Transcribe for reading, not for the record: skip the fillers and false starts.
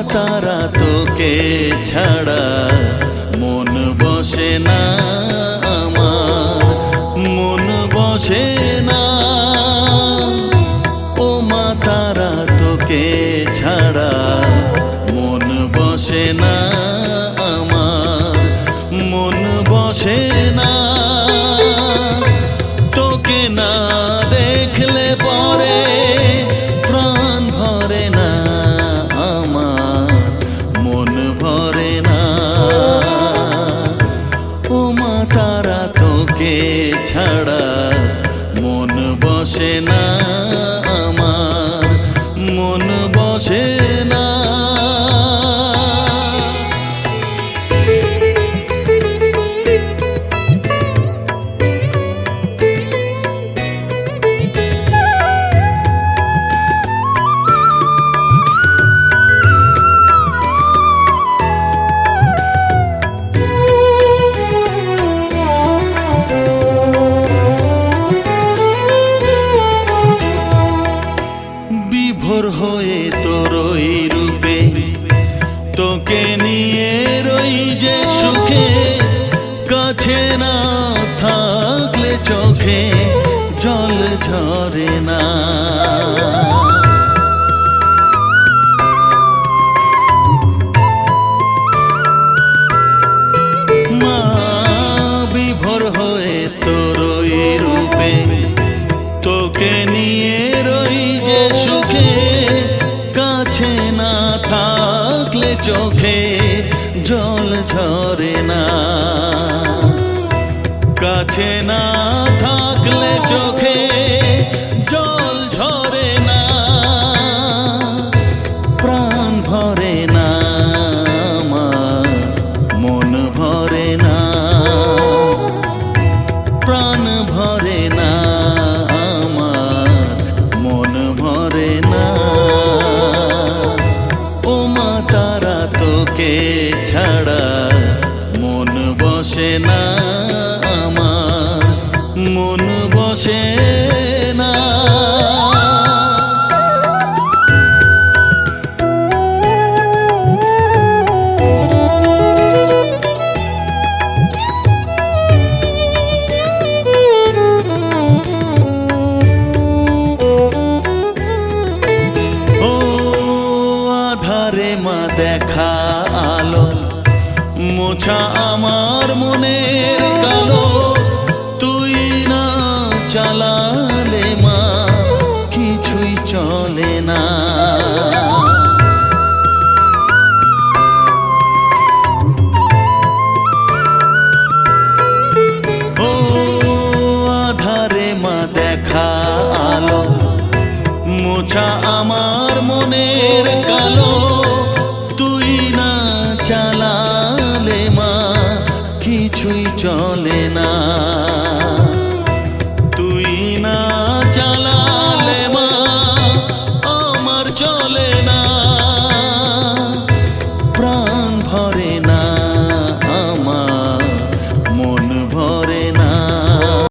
তারা তোকে ছাড়া মন বসে না আমার, মন বসে না। ও মা তারা তোকে ছাড়া মন বসে না আমার, মন বসে না। তোকে না দেখলে পরে প্রাণ ভরে না আমার, মন ভরে না। ও মা তারা তোকে ছাড়া মন বসে না আমার, মন বসে না। বিভোর হয়ে তোরই রূপে তোকে নিয়ে রই যে সুখে, কাছে না থাকলে চোখে জল ঝরে না। মা বিভোর হয়ে তোরই রূপে তোকে নিয়ে রই যে সুখে, কাছে না থাকলে চোখে জল ঝরে না। কাছে না থাকলে চোখে জল ঝরে না, প্রাণ ভরে না আমার, মন ভরে না, প্রাণ ভরে না আমার, মন ভরে না। ও মা তারা তোকে ছাড়া মন বসে না আমার, মন বসে না। আধারে মা দেখা আলো মোছা আমার মনের কালো, তুই না চালালে মা কিছুই চলে না। ও আধারে মা দেখা আলো মোছা আমার মনের কালো, তুই না চালালে মা কিছুই চলে না। তুই না চালা